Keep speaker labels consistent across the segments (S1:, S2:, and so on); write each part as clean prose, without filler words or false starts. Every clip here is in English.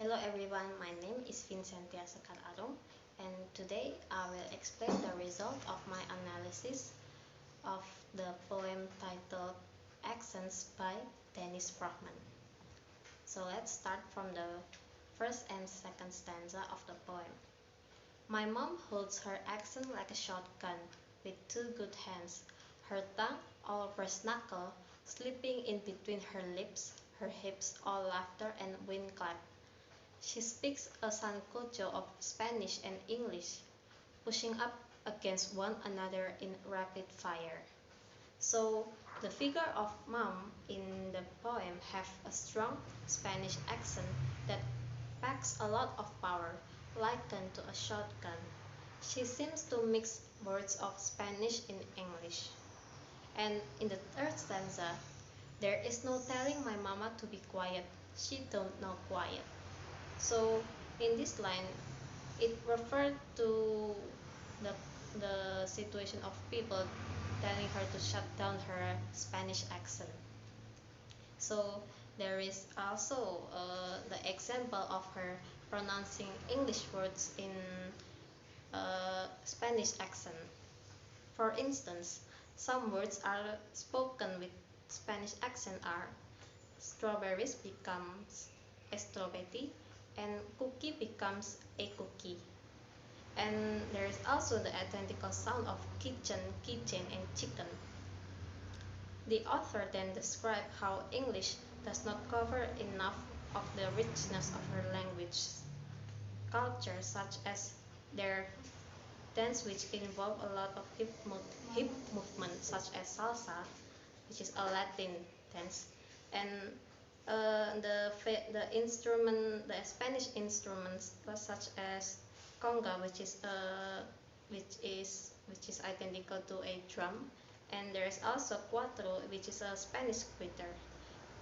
S1: Hello everyone, my name is Vincentia Sekar Arum, and today I will explain the result of my analysis of the poem titled Accents by Denice Frohman. So let's start from the first and second stanza of the poem. My mom holds her accent like a shotgun with two good hands, her tongue all brass knuckle, slipping in between her lips, her hips all laughter and wind clap. She speaks a sancocho of Spanish and English, pushing up against one another in rapid fire. So the figure of mom in the poem have a strong Spanish accent that packs a lot of power, likened to a shotgun. She seems to mix words of Spanish in English. And in the third stanza, there is no telling my mama to be quiet. She don't know quiet. So in this line, it referred to the, the situation of people telling her to shut down her Spanish accent. So there is also the example of her pronouncing English words in Spanish accent. For instance, some words are spoken with Spanish accent are strawberries becomes strawberry and cookie becomes a cookie. And there is also the identical sound of kitchen, kitchen, and chicken. The author then described how English does not cover enough of the richness of her language culture, such as their dance, which involve a lot of hip movement, such as salsa, which is a Latin dance, and the Spanish instruments such as conga, which is identical to a drum, and there is also cuatro, which is a Spanish guitar.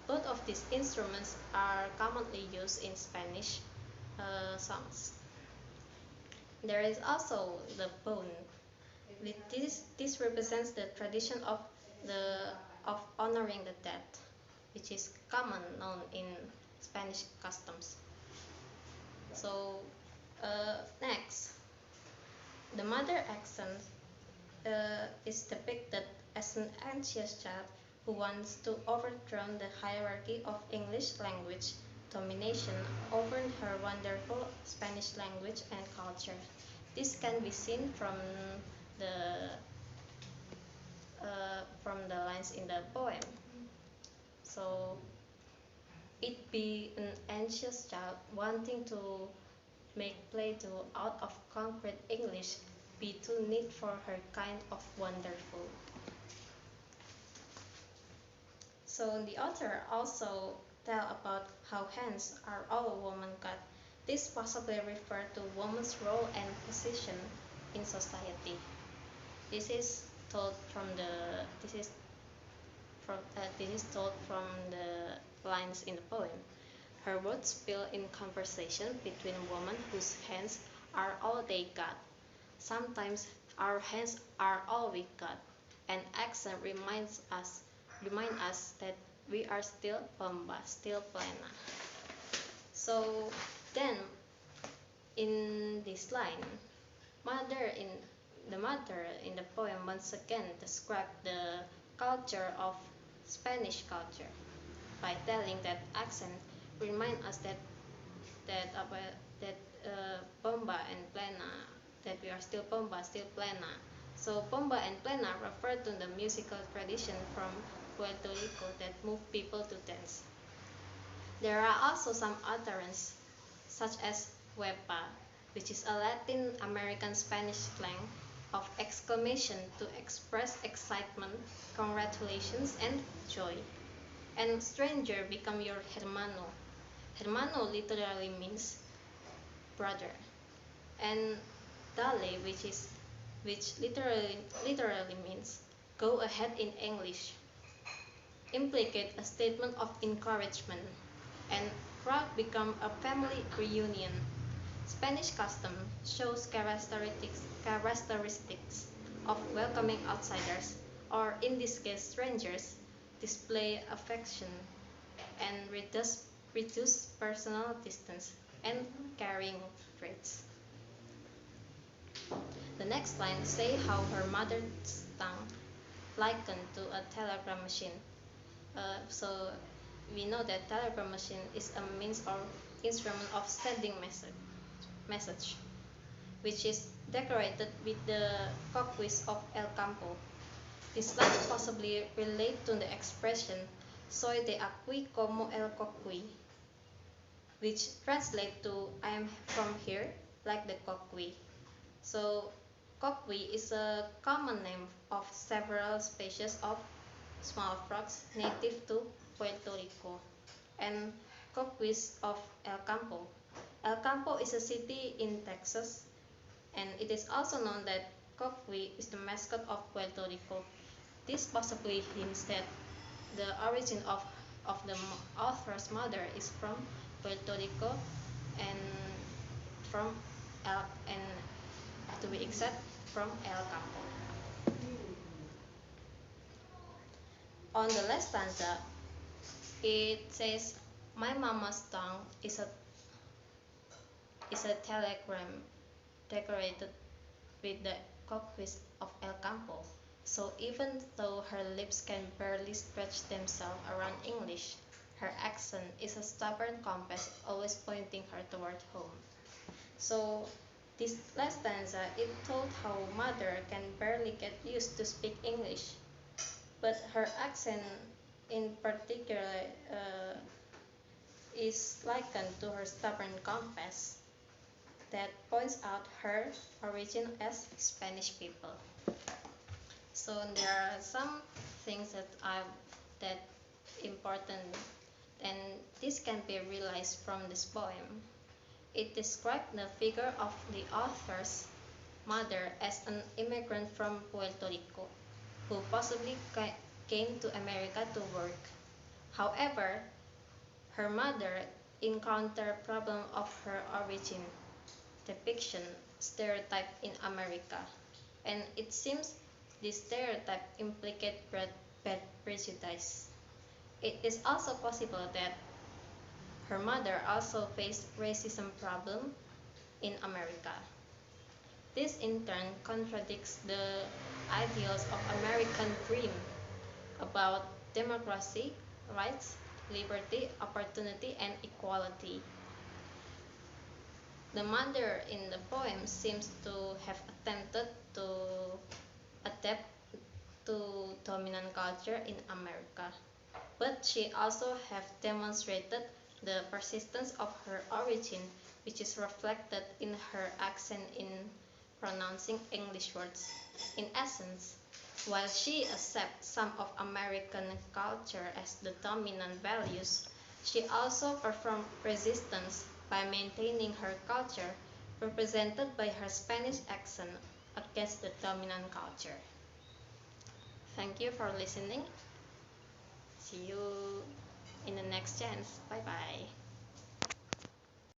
S1: Both of these instruments are commonly used in Spanish songs. There is also the bone. With this represents the tradition of honoring the dead, which is common known in Spanish customs. So next, the mother accent is depicted as an anxious child who wants to overthrow the hierarchy of English language domination over her wonderful Spanish language and culture. This can be seen the from the lines in the poem. So it be an anxious child wanting to make Play-Doh out of concrete English be too neat for her kind of wonderful. So the author also tell about how hands are all woman got. This possibly refer to woman's role and position in society. This is told from the lines in the poem. Her words spill in conversation between women whose hands are all they got. Sometimes our hands are all we got, and accent remind us that we are still bomba, still plena. So then, in this line, the mother in the poem once again described the culture of Spanish culture by telling that accent remind us that bomba and plena, that we are still bomba, still plena. So bomba and plena refer to the musical tradition from Puerto Rico that move people to dance. There are also some utterances such as huepa, which is a Latin American Spanish slang of exclamation to express excitement, congratulations, and joy. And stranger become your hermano. Hermano literally means brother. And dale, which literally means go ahead in English, implicate a statement of encouragement, and crowd become a family reunion. Spanish custom shows characteristics of welcoming outsiders, or in this case strangers, display affection, and reduce personal distance. and caring traits. The next line say how her mother's tongue likened to a telegram machine. So we know that telegram machine is a means or instrument of sending message, which is decorated with the coquis of El Campo. This line possibly relate to the expression "soy de aquí como el coqui", which translate to "I am from here, like the coqui". So, coqui is a common name of several species of small frogs native to Puerto Rico and coquis of El Campo. El Campo is a city in Texas, and it is also known that coqui is the mascot of Puerto Rico. This possibly hints that the origin of the author's mother is from Puerto Rico and from and to be exact from El Campo. On the last stanza, it says, "My mama's tongue is a telegram decorated with the coquis of El Campo." So even though her lips can barely stretch themselves around English, her accent is a stubborn compass always pointing her toward home. So this last stanza, it told how mother can barely get used to speak English, but her accent in particular is likened to her stubborn compass that points out her origin as Spanish people. So there are some things that important, and this can be realized from this poem. It described the figure of the author's mother as an immigrant from Puerto Rico who possibly came to America to work. However, her mother encountered problem of her origin, depiction, stereotype in America, and it seems this stereotype implicate bad prejudice. It is also possible that her mother also faced racism problem in America. This in turn contradicts the ideals of American dream about democracy, rights, liberty, opportunity, and equality. The mother in the poem seems to have attempted to adapt to dominant culture in America, but she also have demonstrated the persistence of her origin, which is reflected in her accent in pronouncing English words. In essence, while she accepts some of American culture as the dominant values, she also performed resistance by maintaining her culture, represented by her Spanish accent, against the dominant culture. Thank you for listening. See you in the next chance. Bye bye.